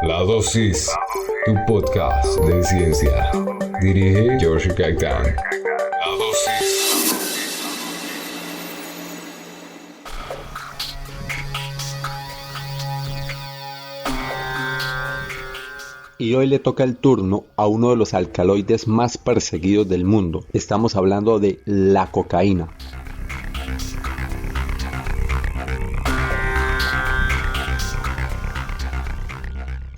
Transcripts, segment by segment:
La Dosis, tu podcast de ciencia. Dirige George Gaitán. La Dosis. Y hoy le toca el turno a uno de los alcaloides más perseguidos del mundo. Estamos hablando de la cocaína.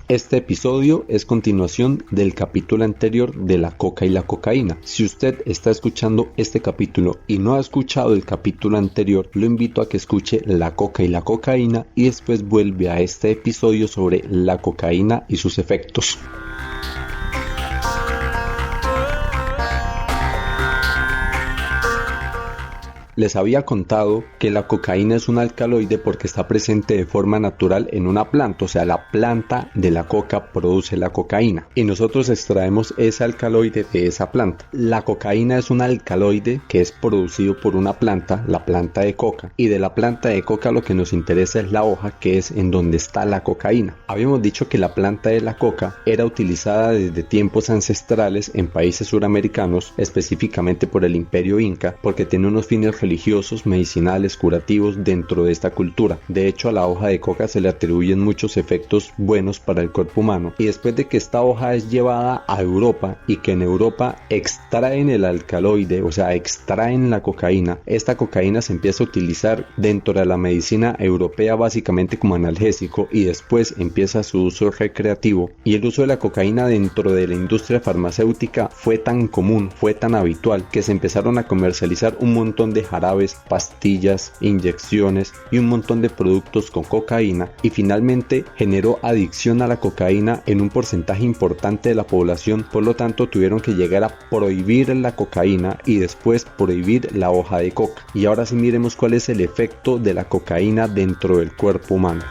Este episodio es continuación del capítulo anterior de la coca y la cocaína. Si usted está escuchando este capítulo y no ha escuchado el capítulo anterior, lo invito a que escuche la coca y la cocaína y después vuelve a este episodio sobre la cocaína y sus efectos. Les había contado que la cocaína es un alcaloide porque está presente de forma natural en una planta, o sea, la planta de la coca produce la cocaína y nosotros extraemos ese alcaloide de esa planta. La cocaína es un alcaloide que es producido por una planta, la planta de coca, y de la planta de coca lo que nos interesa es la hoja, que es en donde está la cocaína. Habíamos dicho que la planta de la coca era utilizada desde tiempos ancestrales en países suramericanos, específicamente por el Imperio Inca, porque tiene unos fines religiosos, medicinales, curativos dentro de esta cultura. De hecho, a la hoja de coca se le atribuyen muchos efectos buenos para el cuerpo humano. Y después de que esta hoja es llevada a Europa y que en Europa extraen el alcaloide, o sea, extraen la cocaína, esta cocaína se empieza a utilizar dentro de la medicina europea básicamente como analgésico y después empieza su uso recreativo. Y el uso de la cocaína dentro de la industria farmacéutica fue tan común, fue tan habitual que se empezaron a comercializar un montón de jarabes, pastillas, inyecciones y un montón de productos con cocaína y finalmente generó adicción a la cocaína en un porcentaje importante de la población. Por lo tanto, tuvieron que llegar a prohibir la cocaína y después prohibir la hoja de coca. Y ahora sí miremos cuál es el efecto de la cocaína dentro del cuerpo humano.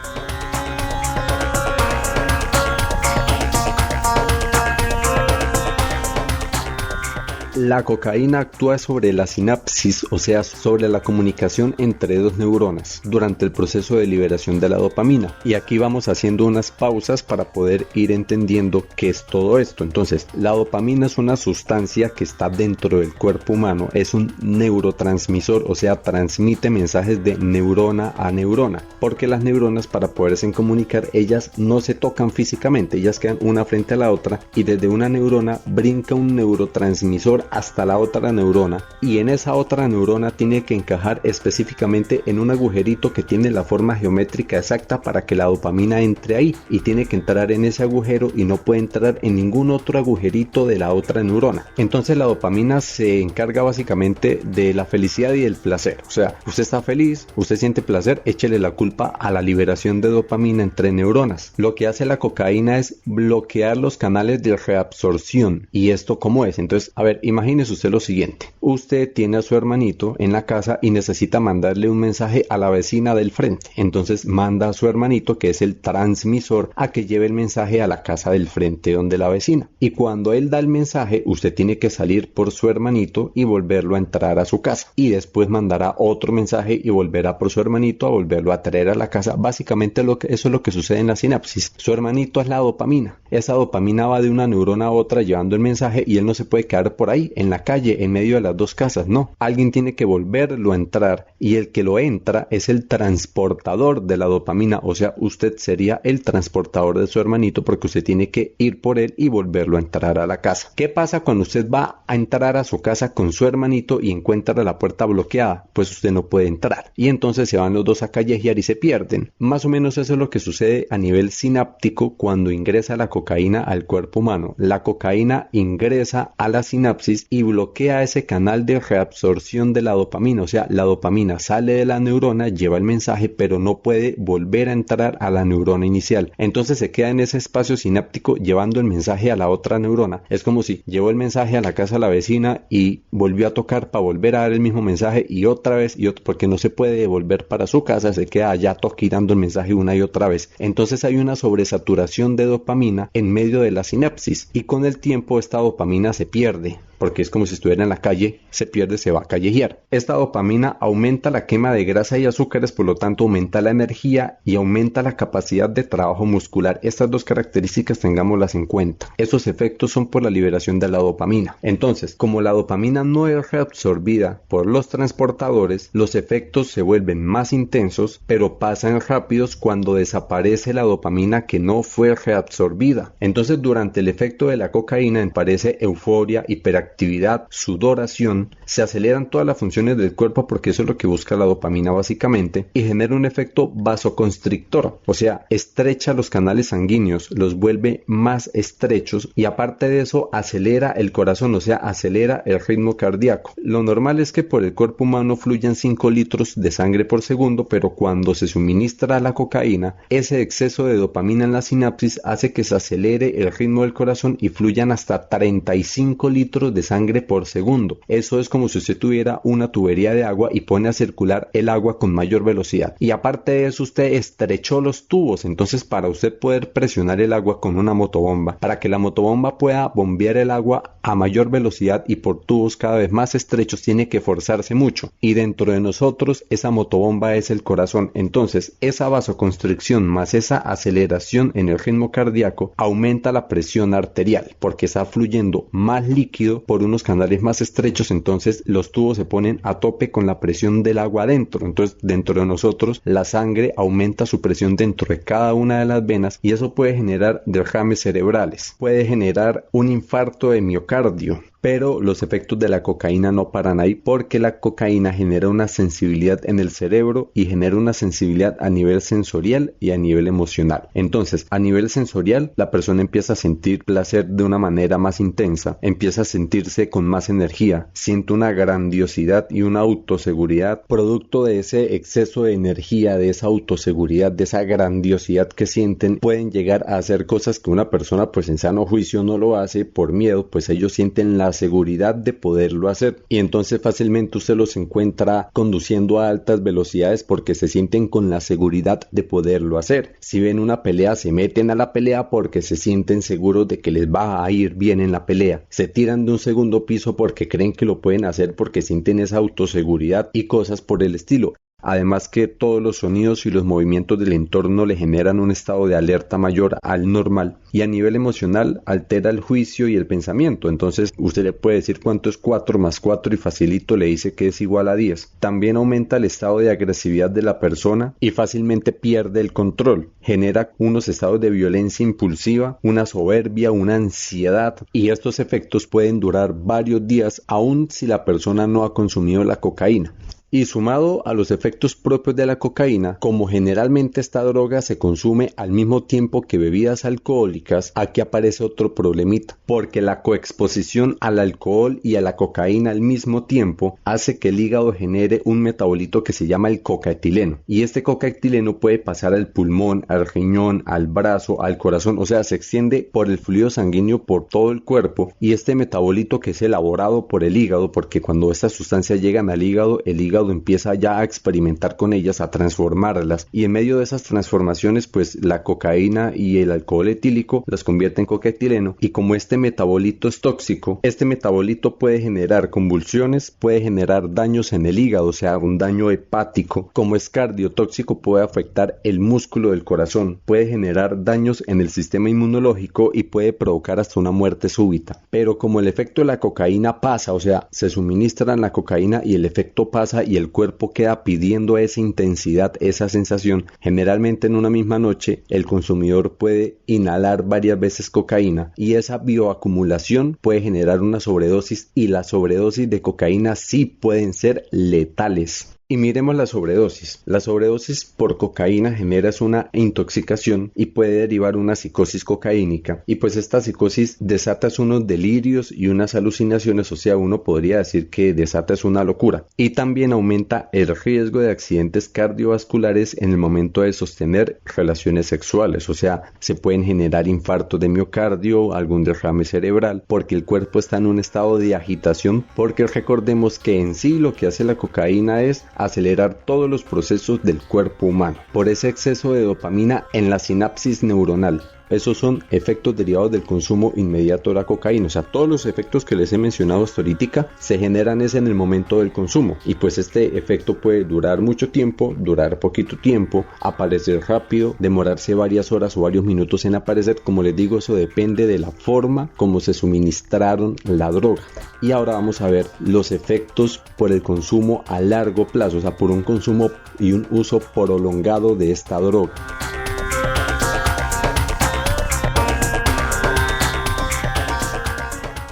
La cocaína actúa sobre la sinapsis, o sea, sobre la comunicación entre dos neuronas durante el proceso de liberación de la dopamina. Y aquí vamos haciendo unas pausas para poder ir entendiendo qué es todo esto. Entonces, la dopamina es una sustancia que está dentro del cuerpo humano, es un neurotransmisor, o sea, transmite mensajes de neurona a neurona, porque las neuronas para poderse comunicar, ellas no se tocan físicamente, ellas quedan una frente a la otra y desde una neurona brinca un neurotransmisor hasta la otra neurona y en esa otra neurona tiene que encajar específicamente en un agujerito que tiene la forma geométrica exacta para que la dopamina entre ahí y tiene que entrar en ese agujero y no puede entrar en ningún otro agujerito de la otra neurona. Entonces la dopamina se encarga básicamente de la felicidad y del placer, o sea, usted está feliz, usted siente placer, échele la culpa a la liberación de dopamina entre neuronas. Lo que hace la cocaína es bloquear los canales de reabsorción. ¿Y esto cómo es? Entonces, a ver, imagínese usted lo siguiente: usted tiene a su hermanito en la casa y necesita mandarle un mensaje a la vecina del frente. Entonces manda a su hermanito, que es el transmisor, a que lleve el mensaje a la casa del frente donde la vecina. Y cuando él da el mensaje, usted tiene que salir por su hermanito y volverlo a entrar a su casa. Y después mandará otro mensaje y volverá por su hermanito a volverlo a traer a la casa. Básicamente eso es lo que sucede en la sinapsis. Su hermanito es la dopamina. Esa dopamina va de una neurona a otra llevando el mensaje y él no se puede quedar por ahí en la calle en medio de las dos casas, no, alguien tiene que volverlo a entrar y el que lo entra es el transportador de la dopamina, o sea, usted sería el transportador de su hermanito porque usted tiene que ir por él y volverlo a entrar a la casa. ¿Qué pasa cuando usted va a entrar a su casa con su hermanito y encuentra la puerta bloqueada? Pues usted no puede entrar y entonces se van los dos a callejear y se pierden. Más o menos eso es lo que sucede a nivel sináptico cuando ingresa la cocaína al cuerpo humano. La cocaína ingresa a la sinapsis y bloquea ese canal de reabsorción de la dopamina, o sea, la dopamina sale de la neurona, lleva el mensaje, pero no puede volver a entrar a la neurona inicial. Entonces se queda en ese espacio sináptico llevando el mensaje a la otra neurona. Es como si llevó el mensaje a la casa de la vecina y volvió a tocar para volver a dar el mismo mensaje y otra vez y otro, porque no se puede devolver para su casa, se queda allá dando el mensaje una y otra vez. Entonces hay una sobresaturación de dopamina en medio de la sinapsis y con el tiempo esta dopamina se pierde. porque es como si estuviera en la calle, se pierde, se va a callejear. Esta dopamina aumenta la quema de grasa y azúcares, por lo tanto aumenta la energía y aumenta la capacidad de trabajo muscular. Estas dos características tengámoslas en cuenta. Esos efectos son por la liberación de la dopamina. Entonces, como la dopamina no es reabsorbida por los transportadores, los efectos se vuelven más intensos, pero pasan rápidos cuando desaparece la dopamina que no fue reabsorbida. Entonces, durante el efecto de la cocaína aparece euforia, hiperactividad, sudoración, se aceleran todas las funciones del cuerpo porque eso es lo que busca la dopamina básicamente, y genera un efecto vasoconstrictor, o sea, estrecha los canales sanguíneos, los vuelve más estrechos y aparte de eso acelera el corazón, o sea, acelera el ritmo cardíaco. Lo normal es que por el cuerpo humano fluyan 5 litros de sangre por segundo, pero cuando se suministra la cocaína, ese exceso de dopamina en la sinapsis hace que se acelere el ritmo del corazón y fluyan hasta 35 litros de sangre por segundo. Eso es como si usted tuviera una tubería de agua y pone a circular el agua con mayor velocidad. Y aparte de eso, usted estrechó los tubos. Entonces, para usted poder presionar el agua con una motobomba, para que la motobomba pueda bombear el agua a mayor velocidad y por tubos cada vez más estrechos, tiene que forzarse mucho. Y dentro de nosotros, esa motobomba es el corazón. Entonces, esa vasoconstricción más esa aceleración en el ritmo cardíaco aumenta la presión arterial, porque está fluyendo más líquido por unos canales más estrechos. Entonces, los tubos se ponen a tope con la presión del agua adentro. Entonces, dentro de nosotros, la sangre aumenta su presión dentro de cada una de las venas y eso puede generar derrames cerebrales, puede generar un infarto de miocardio. Pero los efectos de la cocaína no paran ahí, porque la cocaína genera una sensibilidad en el cerebro y genera una sensibilidad a nivel sensorial y a nivel emocional. Entonces, a nivel sensorial, la persona empieza a sentir placer de una manera más intensa, empieza a sentirse con más energía, siente una grandiosidad y una autoseguridad producto de ese exceso de energía, de esa autoseguridad, de esa grandiosidad que sienten. Pueden llegar a hacer cosas que una persona pues en sano juicio no lo hace por miedo, pues ellos sienten la seguridad de poderlo hacer y entonces fácilmente usted los encuentra conduciendo a altas velocidades porque se sienten con la seguridad de poderlo hacer. Si ven una pelea, se meten a la pelea porque se sienten seguros de que les va a ir bien en la pelea. Se tiran de un segundo piso porque creen que lo pueden hacer porque sienten esa autoseguridad y cosas por el estilo. Además que todos los sonidos y los movimientos del entorno le generan un estado de alerta mayor al normal y a nivel emocional altera el juicio y el pensamiento. Entonces usted le puede decir cuánto es 4 más 4 y facilito le dice que es igual a 10. También aumenta el estado de agresividad de la persona y fácilmente pierde el control. Genera unos estados de violencia impulsiva, una soberbia, una ansiedad y estos efectos pueden durar varios días aun si la persona no ha consumido la cocaína. Y sumado a los efectos propios de la cocaína, como generalmente esta droga se consume al mismo tiempo que bebidas alcohólicas, aquí aparece otro problemita, porque la coexposición al alcohol y a la cocaína al mismo tiempo hace que el hígado genere un metabolito que se llama el cocaetileno, y este cocaetileno puede pasar al pulmón, al riñón, al brazo, al corazón, o sea, se extiende por el fluido sanguíneo por todo el cuerpo, y este metabolito que es elaborado por el hígado, porque cuando estas sustancias llegan al hígado, el hígado empieza ya a experimentar con ellas, a transformarlas y en medio de esas transformaciones pues la cocaína y el alcohol etílico las convierte en cocaetileno y como este metabolito es tóxico, este metabolito puede generar convulsiones, puede generar daños en el hígado, o sea un daño hepático, como es cardiotóxico puede afectar el músculo del corazón, puede generar daños en el sistema inmunológico y puede provocar hasta una muerte súbita. Pero como el efecto de la cocaína pasa, o sea se suministran la cocaína y el efecto pasa y el cuerpo queda pidiendo esa intensidad, esa sensación. Generalmente en una misma noche el consumidor puede inhalar varias veces cocaína y esa bioacumulación puede generar una sobredosis y las sobredosis de cocaína sí pueden ser letales. Y miremos la sobredosis. La sobredosis por cocaína genera una intoxicación y puede derivar una psicosis cocaínica. Y pues esta psicosis desata unos delirios y unas alucinaciones, o sea, uno podría decir que desata una locura. Y también aumenta el riesgo de accidentes cardiovasculares en el momento de sostener relaciones sexuales. O sea, se pueden generar infartos de miocardio, algún derrame cerebral, porque el cuerpo está en un estado de agitación, porque recordemos que en sí lo que hace la cocaína es acelerar todos los procesos del cuerpo humano por ese exceso de dopamina en la sinapsis neuronal. Esos son efectos derivados del consumo inmediato de la cocaína. O sea, todos los efectos que les he mencionado hasta ahorita se generan en el momento del consumo. Y pues este efecto puede durar mucho tiempo, durar poquito tiempo, aparecer rápido, demorarse varias horas o varios minutos en aparecer. Como les digo, eso depende de la forma como se suministraron la droga. Y ahora vamos a ver los efectos por el consumo a largo plazo, o sea, por un consumo y un uso prolongado de esta droga.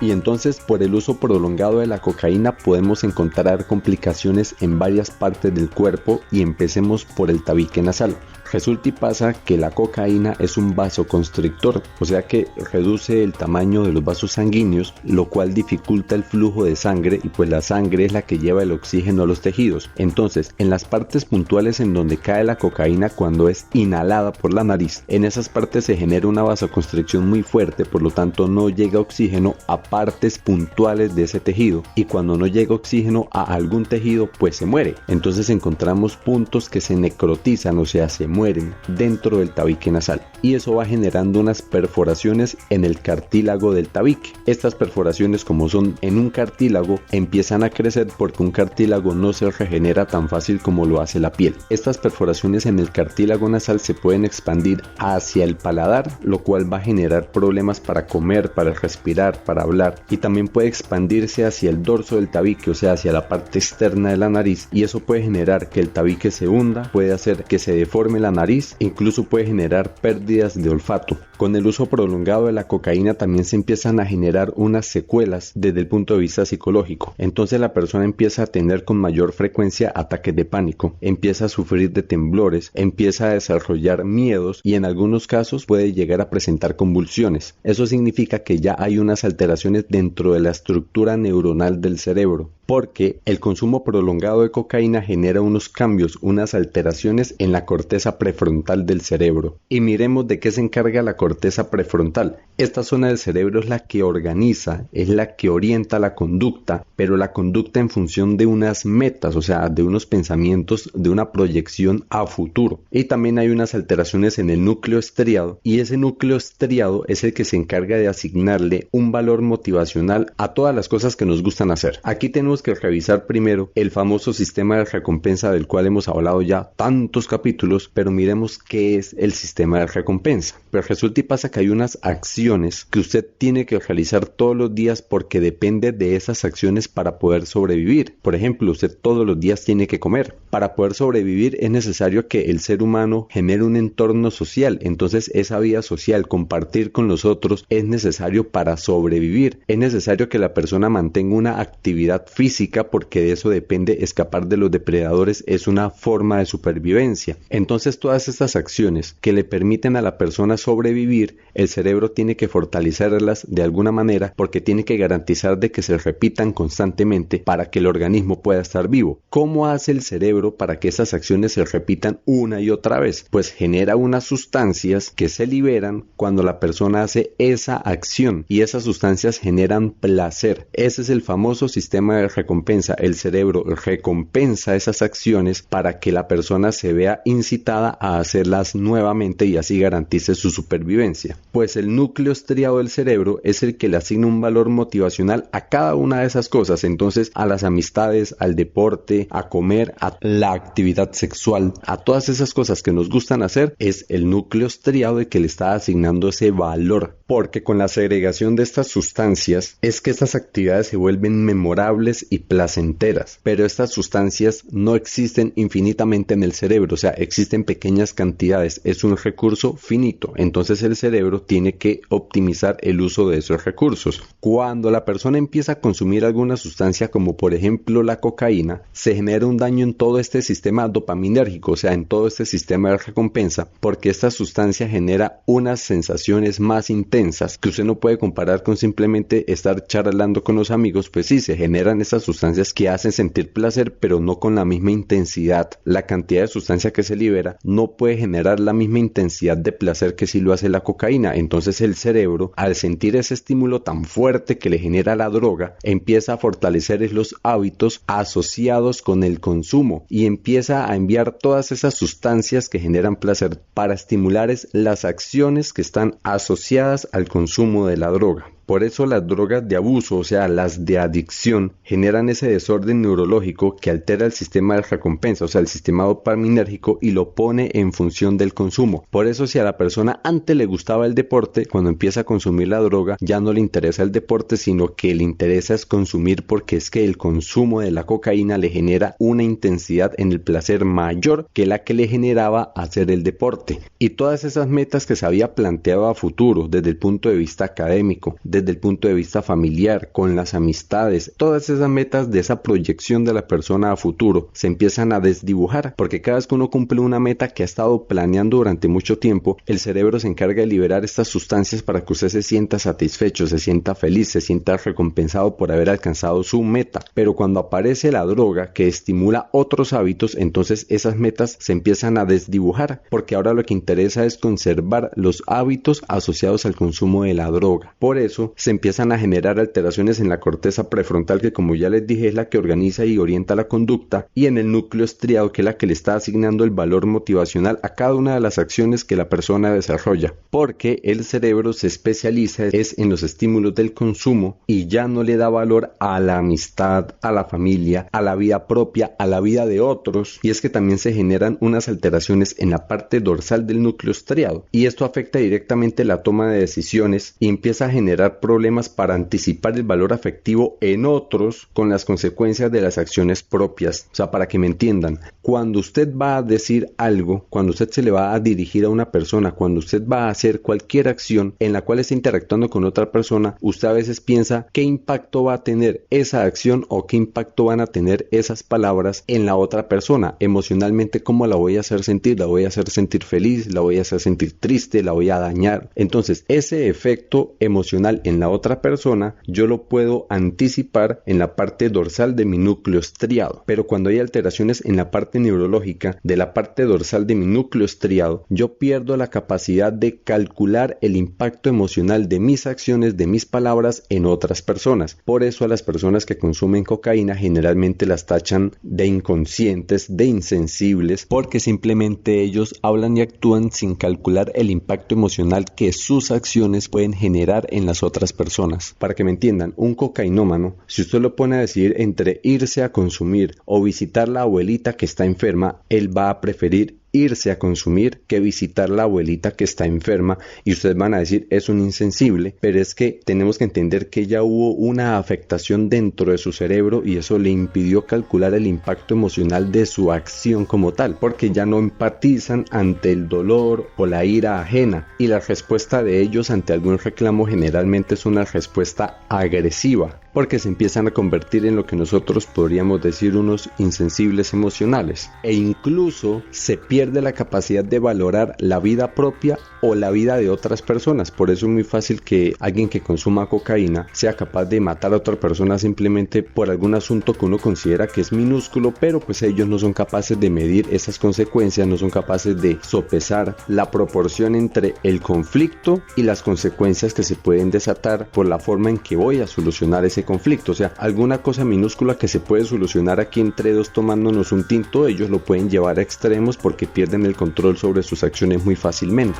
Y entonces, por el uso prolongado de la cocaína podemos encontrar complicaciones en varias partes del cuerpo, y empecemos por el tabique nasal. Resulta y pasa que la cocaína es un vasoconstrictor, o sea que reduce el tamaño de los vasos sanguíneos, lo cual dificulta el flujo de sangre, y pues la sangre es la que lleva el oxígeno a los tejidos. Entonces, en las partes puntuales en donde cae la cocaína cuando es inhalada por la nariz, en esas partes se genera una vasoconstricción muy fuerte, por lo tanto no llega oxígeno a partes puntuales de ese tejido, y cuando no llega oxígeno a algún tejido pues se muere. Entonces encontramos puntos que se necrotizan, o sea, se mueren dentro del tabique nasal, y eso va generando unas perforaciones en el cartílago del tabique. Estas perforaciones, como son en un cartílago, empiezan a crecer porque un cartílago no se regenera tan fácil como lo hace la piel. Estas perforaciones en el cartílago nasal se pueden expandir hacia el paladar, lo cual va a generar problemas para comer, para respirar, para hablar, y también puede expandirse hacia el dorso del tabique, o sea, hacia la parte externa de la nariz, y eso puede generar que el tabique se hunda, puede hacer que se deforme la nariz, incluso puede generar pérdidas de olfato. Con el uso prolongado de la cocaína también se empiezan a generar unas secuelas desde el punto de vista psicológico. Entonces la persona empieza a tener con mayor frecuencia ataques de pánico, empieza a sufrir de temblores, empieza a desarrollar miedos, y en algunos casos puede llegar a presentar convulsiones. Eso significa que ya hay unas alteraciones dentro de la estructura neuronal del cerebro, porque el consumo prolongado de cocaína genera unos cambios, unas alteraciones en la corteza prefrontal del cerebro. Y miremos de qué se encarga la corteza prefrontal. Esta zona del cerebro es la que organiza, es la que orienta la conducta, pero la conducta en función de unas metas, o sea, de unos pensamientos, de una proyección a futuro. Y también hay unas alteraciones en el núcleo estriado, y ese núcleo estriado es el que se encarga de asignarle un valor motivacional a todas las cosas que nos gustan hacer. Aquí tenemos que revisar primero el famoso sistema de recompensa, del cual hemos hablado ya tantos capítulos, pero miremos qué es el sistema de recompensa. Pero resulta y pasa que hay unas acciones que usted tiene que realizar todos los días, porque depende de esas acciones para poder sobrevivir. Por ejemplo, usted todos los días tiene que comer. Para poder sobrevivir es necesario que el ser humano genere un entorno social. Entonces esa vida social, compartir con los otros, es necesario para sobrevivir. Es necesario que la persona mantenga una actividad física, porque de eso depende escapar de los depredadores, es una forma de supervivencia. Entonces todas estas acciones que le permiten a la persona sobrevivir, el cerebro tiene que fortalecerlas de alguna manera, porque tiene que garantizar de que se repitan constantemente para que el organismo pueda estar vivo. ¿Cómo hace el cerebro para que esas acciones se repitan una y otra vez? Pues genera unas sustancias que se liberan cuando la persona hace esa acción, y esas sustancias generan placer. Ese es el famoso sistema de recompensa. El cerebro recompensa esas acciones para que la persona se vea incitada a hacerlas nuevamente, y así garantice su supervivencia. Pues el núcleo estriado del cerebro es el que le asigna un valor motivacional a cada una de esas cosas. Entonces, a las amistades, al deporte, a comer, a la actividad sexual, a todas esas cosas que nos gustan hacer, es el núcleo estriado el que le está asignando ese valor. Porque con la segregación de estas sustancias es que estas actividades se vuelven memorables y placenteras. Pero estas sustancias no existen infinitamente en el cerebro, o sea, existen pequeñas cantidades, es un recurso finito. Entonces el cerebro tiene que optimizar el uso de esos recursos. Cuando la persona empieza a consumir alguna sustancia, como por ejemplo la cocaína, se genera un daño en todo este sistema dopaminérgico, o sea, en todo este sistema de recompensa, porque esta sustancia genera unas sensaciones más intensas que usted no puede comparar con simplemente estar charlando con los amigos. Pues sí, se generan estas sustancias que hacen sentir placer, pero no con la misma intensidad. La cantidad de sustancia que se libera no puede generar la misma intensidad de placer que si lo hace la cocaína. Entonces el cerebro, al sentir ese estímulo tan fuerte que le genera la droga, empieza a fortalecer los hábitos asociados con el consumo y empieza a enviar todas esas sustancias que generan placer para estimular las acciones que están asociadas al consumo de la droga. Por eso las drogas de abuso, o sea, las de adicción, generan ese desorden neurológico que altera el sistema de recompensa, o sea, el sistema dopaminérgico, y lo pone en función del consumo. Por eso si a la persona antes le gustaba el deporte, cuando empieza a consumir la droga, ya no le interesa el deporte, sino que le interesa es consumir, porque es que el consumo de la cocaína le genera una intensidad en el placer mayor que la que le generaba hacer el deporte. Y todas esas metas que se había planteado a futuro, desde el punto de vista académico, desde el punto de vista familiar, con las amistades, todas esas metas de esa proyección de la persona a futuro se empiezan a desdibujar, porque cada vez que uno cumple una meta que ha estado planeando durante mucho tiempo, el cerebro se encarga de liberar estas sustancias para que usted se sienta satisfecho, se sienta feliz, se sienta recompensado por haber alcanzado su meta. Pero cuando aparece la droga que estimula otros hábitos, entonces esas metas se empiezan a desdibujar, porque ahora lo que interesa es conservar los hábitos asociados al consumo de la droga. Por eso se empiezan a generar alteraciones en la corteza prefrontal, que como ya les dije es la que organiza y orienta la conducta, y en el núcleo estriado, que es la que le está asignando el valor motivacional a cada una de las acciones que la persona desarrolla, porque el cerebro se especializa en los estímulos del consumo y ya no le da valor a la amistad, a la familia, a la vida propia, a la vida de otros. Y es que también se generan unas alteraciones en la parte dorsal del núcleo estriado, y esto afecta directamente la toma de decisiones y empieza a generar problemas para anticipar el valor afectivo en otros, con las consecuencias de las acciones propias. O sea, para que me entiendan, cuando usted va a decir algo, cuando usted se le va a dirigir a una persona, cuando usted va a hacer cualquier acción en la cual está interactuando con otra persona, usted a veces piensa qué impacto va a tener esa acción o qué impacto van a tener esas palabras en la otra persona. Emocionalmente, ¿cómo la voy a hacer sentir? ¿La voy a hacer sentir feliz? ¿La voy a hacer sentir triste? ¿La voy a dañar? Entonces, ese efecto emocional en la otra persona yo lo puedo anticipar en la parte dorsal de mi núcleo estriado. Pero cuando hay alteraciones en la parte neurológica de la parte dorsal de mi núcleo estriado, yo pierdo la capacidad de calcular el impacto emocional de mis acciones, de mis palabras en otras personas. Por eso a las personas que consumen cocaína generalmente las tachan de inconscientes, de insensibles, porque simplemente ellos hablan y actúan sin calcular el impacto emocional que sus acciones pueden generar en las otras personas. Para que me entiendan, un cocainómano, si usted lo pone a decidir entre irse a consumir o visitar la abuelita que está enferma, él va a preferir irse a consumir que visitar la abuelita que está enferma. Y ustedes van a decir, es un insensible, pero es que tenemos que entender que ya hubo una afectación dentro de su cerebro y eso le impidió calcular el impacto emocional de su acción como tal, porque ya no empatizan ante el dolor o la ira ajena, y la respuesta de ellos ante algún reclamo generalmente es una respuesta agresiva, porque se empiezan a convertir en lo que nosotros podríamos decir unos insensibles emocionales, e incluso se pierde la capacidad de valorar la vida propia o la vida de otras personas. Por eso es muy fácil que alguien que consuma cocaína sea capaz de matar a otra persona simplemente por algún asunto que uno considera que es minúsculo, pero pues ellos no son capaces de medir esas consecuencias, no son capaces de sopesar la proporción entre el conflicto y las consecuencias que se pueden desatar por la forma en que voy a solucionar ese conflicto. O sea, alguna cosa minúscula que se puede solucionar aquí entre dos tomándonos un tinto, ellos lo pueden llevar a extremos porque pierden el control sobre sus acciones muy fácilmente.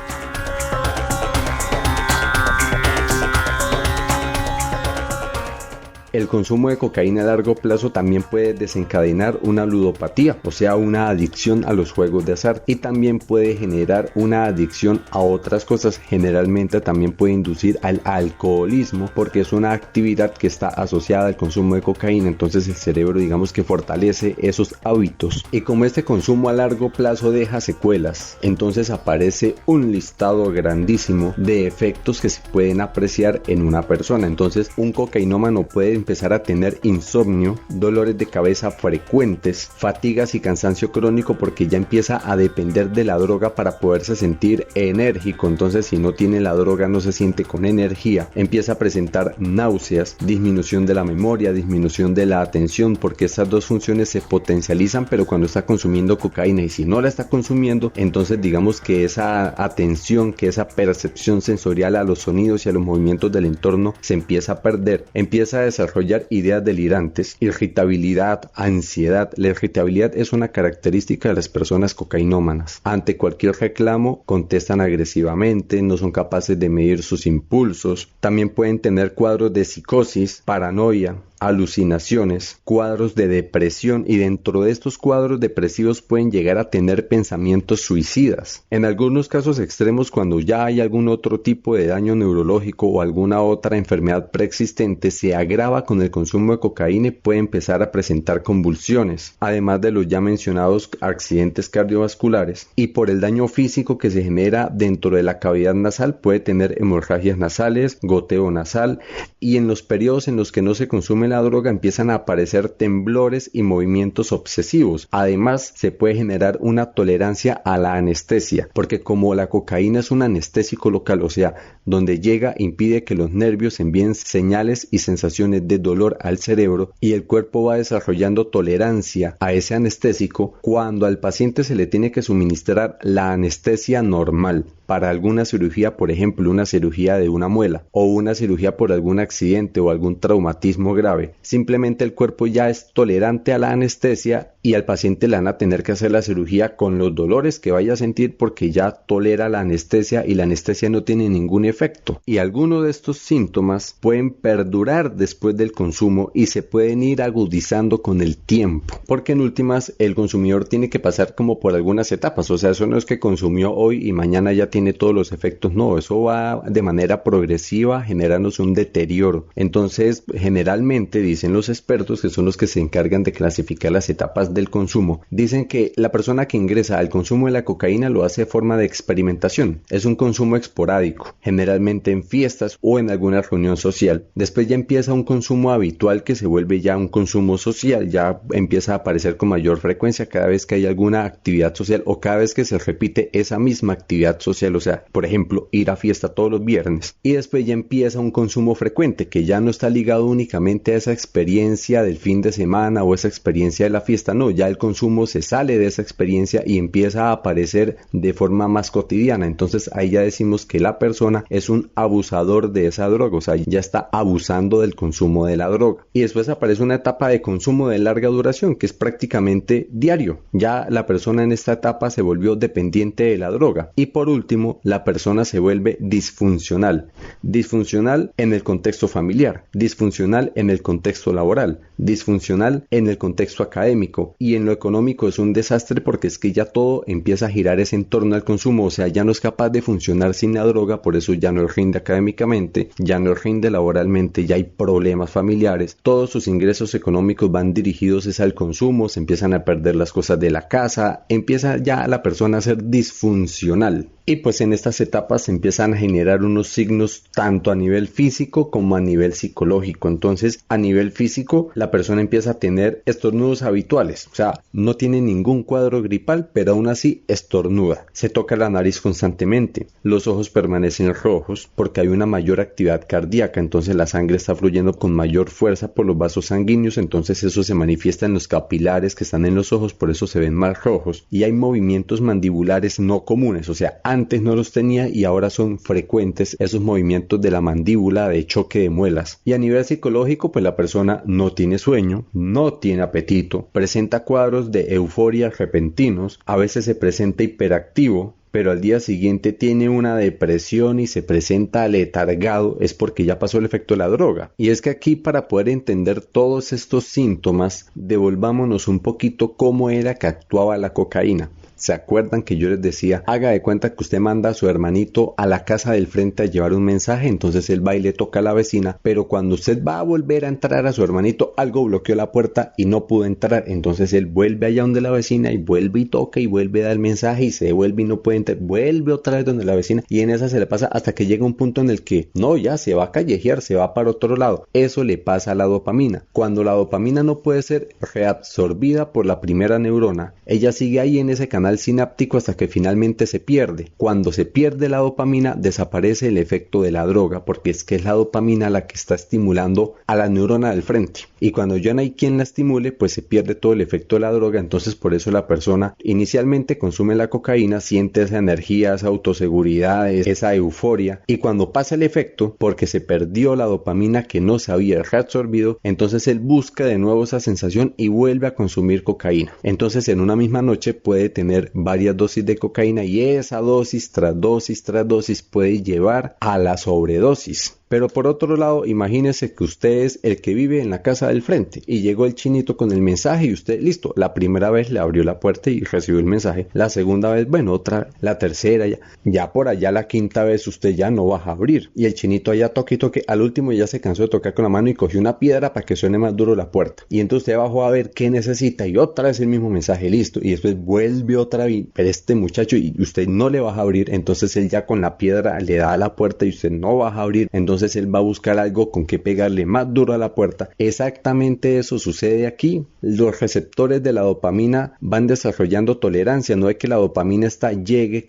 El consumo de cocaína a largo plazo también puede desencadenar una ludopatía, o sea, una adicción a los juegos de azar, y también puede generar una adicción a otras cosas. Generalmente también puede inducir al alcoholismo, porque es una actividad que está asociada al consumo de cocaína. Entonces el cerebro, digamos que fortalece esos hábitos, y como este consumo a largo plazo deja secuelas, entonces aparece un listado grandísimo de efectos que se pueden apreciar en una persona. Entonces un cocainómano puede empezar a tener insomnio, dolores de cabeza frecuentes, fatigas y cansancio crónico porque ya empieza a depender de la droga para poderse sentir enérgico. Entonces si no tiene la droga no se siente con energía, empieza a presentar náuseas, disminución de la memoria, disminución de la atención, porque estas dos funciones se potencializan pero cuando está consumiendo cocaína, y si no la está consumiendo, entonces digamos que esa atención, que esa percepción sensorial a los sonidos y a los movimientos del entorno se empieza a perder, empieza a desarrollar ideas delirantes, irritabilidad, ansiedad. La irritabilidad es una característica de las personas cocainómanas. Ante cualquier reclamo contestan agresivamente, no son capaces de medir sus impulsos, también pueden tener cuadros de psicosis, paranoia, alucinaciones, cuadros de depresión, y dentro de estos cuadros depresivos pueden llegar a tener pensamientos suicidas. En algunos casos extremos, cuando ya hay algún otro tipo de daño neurológico o alguna otra enfermedad preexistente, se agrava con el consumo de cocaína y puede empezar a presentar convulsiones, además de los ya mencionados accidentes cardiovasculares, y por el daño físico que se genera dentro de la cavidad nasal puede tener hemorragias nasales, goteo nasal, y en los periodos en los que no se consume la droga empiezan a aparecer temblores y movimientos obsesivos. Además se puede generar una tolerancia a la anestesia, porque como la cocaína es un anestésico local, o sea, donde llega impide que los nervios envíen señales y sensaciones de dolor al cerebro, y el cuerpo va desarrollando tolerancia a ese anestésico, cuando al paciente se le tiene que suministrar la anestesia normal para alguna cirugía, por ejemplo una cirugía de una muela o una cirugía por algún accidente o algún traumatismo grave, simplemente el cuerpo ya es tolerante a la anestesia y al paciente le van a tener que hacer la cirugía con los dolores que vaya a sentir porque ya tolera la anestesia y la anestesia no tiene ningún efecto. Y algunos de estos síntomas pueden perdurar después del consumo y se pueden ir agudizando con el tiempo, porque en últimas el consumidor tiene que pasar como por algunas etapas, o sea, eso no es que consumió hoy y mañana ya tiene todos los efectos, no, eso va de manera progresiva generándose un deterioro. Entonces generalmente dicen los expertos, que son los que se encargan de clasificar las etapas del consumo, dicen que la persona que ingresa al consumo de la cocaína lo hace de forma de experimentación, es un consumo esporádico, generalmente en fiestas o en alguna reunión social. Después ya empieza un consumo habitual que se vuelve ya un consumo social, ya empieza a aparecer con mayor frecuencia cada vez que hay alguna actividad social o cada vez que se repite esa misma actividad social, o sea, por ejemplo, ir a fiesta todos los viernes. Y después ya empieza un consumo frecuente que ya no está ligado únicamente a esa experiencia del fin de semana o esa experiencia de la fiesta, no, ya el consumo se sale de esa experiencia y empieza a aparecer de forma más cotidiana. Entonces ahí ya decimos que la persona es un abusador de esa droga, o sea, ya está abusando del consumo de la droga. Y después aparece una etapa de consumo de larga duración que es prácticamente diario. Ya la persona en esta etapa se volvió dependiente de la droga. Y por último, la persona se vuelve disfuncional. Disfuncional en el contexto familiar, disfuncional en el contexto laboral, disfuncional en el contexto académico, y en lo económico es un desastre porque es que ya todo empieza a girar ese en torno al consumo, o sea, ya no es capaz de funcionar sin la droga, por eso ya no rinde académicamente, ya no rinde laboralmente, ya hay problemas familiares, todos sus ingresos económicos van dirigidos al consumo, se empiezan a perder las cosas de la casa, empieza ya la persona a ser disfuncional. Y pues en estas etapas se empiezan a generar unos signos tanto a nivel físico como a nivel psicológico. Entonces, a nivel físico, la persona empieza a tener estornudos habituales. O sea, no tiene ningún cuadro gripal, pero aún así estornuda. Se toca la nariz constantemente. Los ojos permanecen rojos porque hay una mayor actividad cardíaca. Entonces, la sangre está fluyendo con mayor fuerza por los vasos sanguíneos. Entonces, eso se manifiesta en los capilares que están en los ojos, por eso se ven más rojos. Y hay movimientos mandibulares no comunes. O sea, antes no los tenía y ahora son frecuentes esos movimientos de la mandíbula de choque de muelas. Y a nivel psicológico, pues la persona no tiene sueño, no tiene apetito, presenta cuadros de euforia repentinos, a veces se presenta hiperactivo, pero al día siguiente tiene una depresión y se presenta aletargado, es porque ya pasó el efecto de la droga. Y es que aquí, para poder entender todos estos síntomas, devolvámonos un poquito cómo era que actuaba la cocaína. ¿Se acuerdan que yo les decía, haga de cuenta que usted manda a su hermanito a la casa del frente a llevar un mensaje, entonces él va y le toca a la vecina, pero cuando usted va a volver a entrar a su hermanito, algo bloqueó la puerta y no pudo entrar, entonces él vuelve allá donde la vecina y vuelve y toca y vuelve a dar el mensaje y se devuelve y no puede entrar, vuelve otra vez donde la vecina y en esa se le pasa hasta que llega un punto en el que no, ya se va a callejear, se va para otro lado. Eso le pasa a la dopamina. Cuando la dopamina no puede ser reabsorbida por la primera neurona, ella sigue ahí en ese canal sináptico hasta que finalmente se pierde. Cuando se pierde la dopamina, desaparece el efecto de la droga, porque es que es la dopamina la que está estimulando a la neurona del frente. Y cuando ya no hay quien la estimule, pues se pierde todo el efecto de la droga. Entonces por eso la persona inicialmente consume la cocaína, siente esa energía, esa autoseguridad, esa euforia, y cuando pasa el efecto, porque se perdió la dopamina que no se había reabsorbido, entonces él busca de nuevo esa sensación y vuelve a consumir cocaína. Entonces en una misma noche puede tener varias dosis de cocaína y esa dosis tras dosis tras dosis puede llevar a la sobredosis. Pero por otro lado, imagínese que usted es el que vive en la casa del frente y llegó el chinito con el mensaje y usted, listo, la primera vez le abrió la puerta y recibió el mensaje, la segunda vez, bueno, otra, la tercera, ya por allá la quinta vez usted ya no va a abrir y el chinito allá toque y toque, al último ya se cansó de tocar con la mano y cogió una piedra para que suene más duro la puerta y entonces usted bajó a ver qué necesita y otra vez el mismo mensaje, listo, y después vuelve otra vez, pero este muchacho y usted no le va a abrir, entonces él ya con la piedra le da a la puerta y usted no va a abrir, entonces él va a buscar algo con que pegarle más duro a la puerta. Exactamente eso sucede aquí. Los receptores de la dopamina van desarrollando tolerancia, no es que la dopamina está llegue,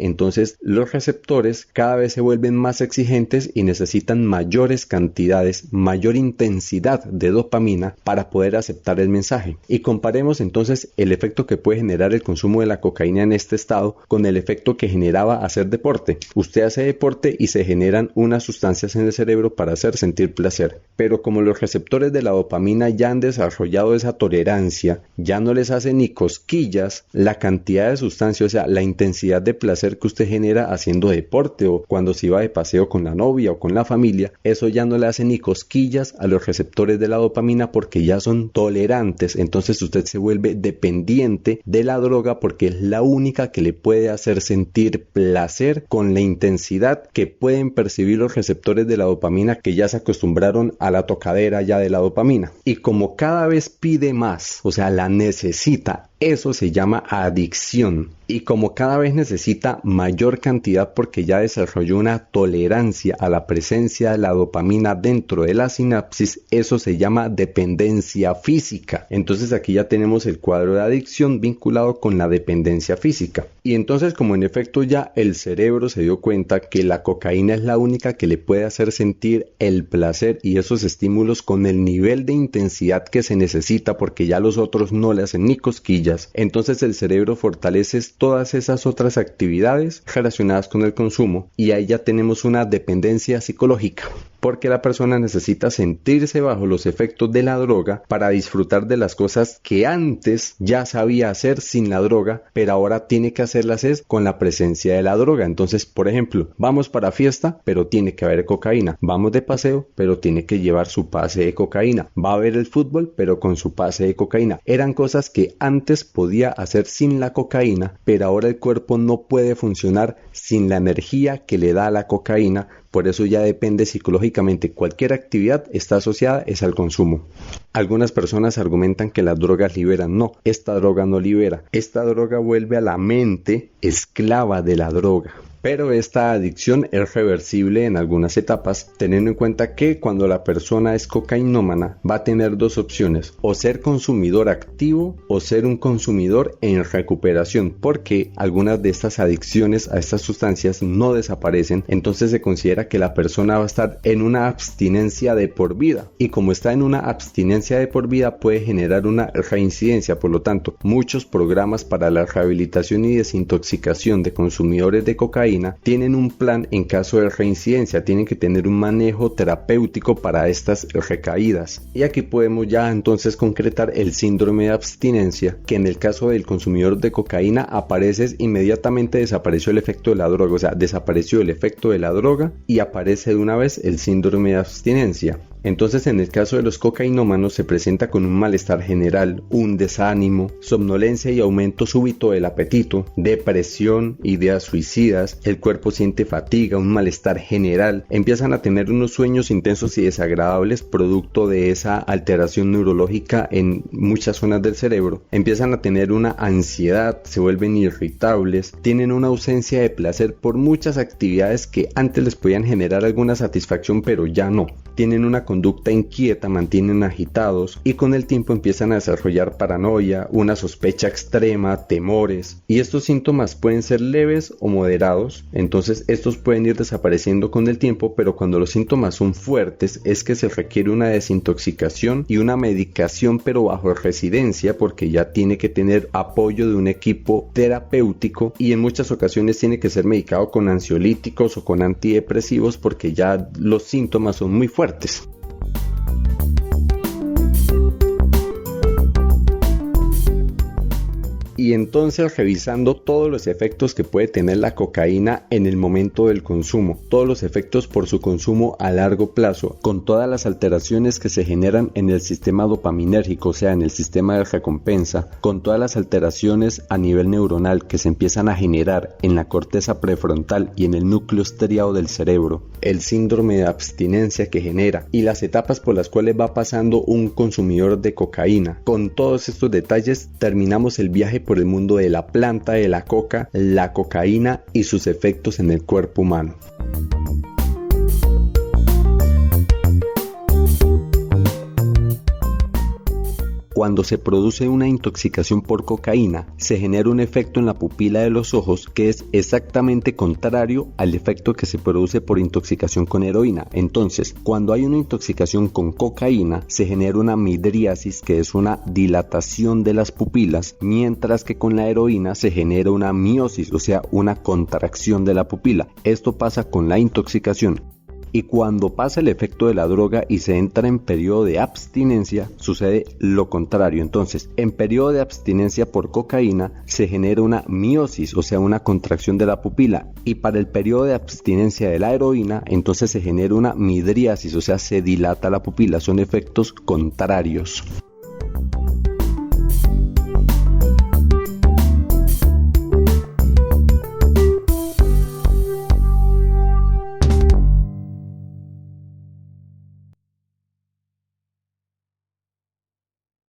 entonces los receptores cada vez se vuelven más exigentes y necesitan mayores cantidades, mayor intensidad de dopamina para poder aceptar el mensaje. Y comparemos entonces el efecto que puede generar el consumo de la cocaína en este estado con el efecto que generaba hacer deporte. Usted hace deporte y se generan unas sustancias en el cerebro para hacer sentir placer, pero como los receptores de la dopamina ya han desarrollado esa tolerancia, ya no les hace ni cosquillas la cantidad de sustancia, o sea, la intensidad de placer que usted genera haciendo deporte o cuando se va de paseo con la novia o con la familia, eso ya no le hace ni cosquillas a los receptores de la dopamina porque ya son tolerantes, entonces usted se vuelve dependiente de la droga porque es la única que le puede hacer sentir placer con la intensidad que pueden percibir los receptores de la dopamina que ya se acostumbraron a la tocadera ya de la dopamina. Y como cada vez pide más, o sea, la necesita, eso se llama adicción. Y como cada vez necesita mayor cantidad porque ya desarrolló una tolerancia a la presencia de la dopamina dentro de la sinapsis, eso se llama dependencia física. Entonces aquí ya tenemos el cuadro de adicción vinculado con la dependencia física. Y entonces como en efecto ya el cerebro se dio cuenta que la cocaína es la única que le puede hacer sentir el placer y esos estímulos con el nivel de intensidad que se necesita porque ya los otros no le hacen ni cosquillas, entonces el cerebro fortalece todas esas otras actividades relacionadas con el consumo y ahí ya tenemos una dependencia psicológica porque la persona necesita sentirse bajo los efectos de la droga para disfrutar de las cosas que antes ya sabía hacer sin la droga, pero ahora tiene que hacerlas con la presencia de la droga. Entonces, por ejemplo, vamos para fiesta, pero tiene que haber cocaína. Vamos de paseo, pero tiene que llevar su pase de cocaína. Va a ver el fútbol, pero con su pase de cocaína. Eran cosas que antes podía hacer sin la cocaína, pero ahora el cuerpo no puede funcionar sin la energía que le da la cocaína. Por eso ya depende psicológicamente. Cualquier actividad está asociada al consumo. Algunas personas argumentan que las drogas liberan. No, esta droga no libera. Esta droga vuelve a la mente esclava de la droga. Pero esta adicción es reversible en algunas etapas, teniendo en cuenta que cuando la persona es cocainómana va a tener dos opciones, o ser consumidor activo o ser un consumidor en recuperación, porque algunas de estas adicciones a estas sustancias no desaparecen, entonces se considera que la persona va a estar en una abstinencia de por vida, y como está en una abstinencia de por vida puede generar una reincidencia. Por lo tanto, muchos programas para la rehabilitación y desintoxicación de consumidores de cocaína tienen un plan en caso de reincidencia, tienen que tener un manejo terapéutico para estas recaídas. Y aquí podemos ya entonces concretar el síndrome de abstinencia, que en el caso del consumidor de cocaína aparece inmediatamente, desapareció el efecto de la droga, o sea, desapareció el efecto de la droga y aparece de una vez el síndrome de abstinencia. Entonces, en el caso de los cocainómanos se presenta con un malestar general, un desánimo, somnolencia y aumento súbito del apetito, depresión, ideas suicidas, el cuerpo siente fatiga, un malestar general, empiezan a tener unos sueños intensos y desagradables producto de esa alteración neurológica en muchas zonas del cerebro, empiezan a tener una ansiedad, se vuelven irritables, tienen una ausencia de placer por muchas actividades que antes les podían generar alguna satisfacción pero ya no, tienen una conducta inquieta, mantienen agitados y con el tiempo empiezan a desarrollar paranoia, una sospecha extrema, temores, y estos síntomas pueden ser leves o moderados, entonces estos pueden ir desapareciendo con el tiempo, pero cuando los síntomas son fuertes es que se requiere una desintoxicación y una medicación pero bajo residencia porque ya tiene que tener apoyo de un equipo terapéutico y en muchas ocasiones tiene que ser medicado con ansiolíticos o con antidepresivos porque ya los síntomas son muy fuertes. Y entonces, revisando todos los efectos que puede tener la cocaína en el momento del consumo, todos los efectos por su consumo a largo plazo, con todas las alteraciones que se generan en el sistema dopaminérgico, o sea, en el sistema de recompensa, con todas las alteraciones a nivel neuronal que se empiezan a generar en la corteza prefrontal y en el núcleo estriado del cerebro, el síndrome de abstinencia que genera y las etapas por las cuales va pasando un consumidor de cocaína. Con todos estos detalles terminamos el viaje por el mundo de la planta de la coca, la cocaína y sus efectos en el cuerpo humano. Cuando se produce una intoxicación por cocaína, se genera un efecto en la pupila de los ojos que es exactamente contrario al efecto que se produce por intoxicación con heroína. Entonces, cuando hay una intoxicación con cocaína, se genera una midriasis, que es una dilatación de las pupilas, mientras que con la heroína se genera una miosis, o sea, una contracción de la pupila. Esto pasa con la intoxicación. Y cuando pasa el efecto de la droga y se entra en periodo de abstinencia, sucede lo contrario. Entonces, en periodo de abstinencia por cocaína se genera una miosis, o sea, una contracción de la pupila. Y para el periodo de abstinencia de la heroína, entonces se genera una midriasis, o sea, se dilata la pupila. Son efectos contrarios.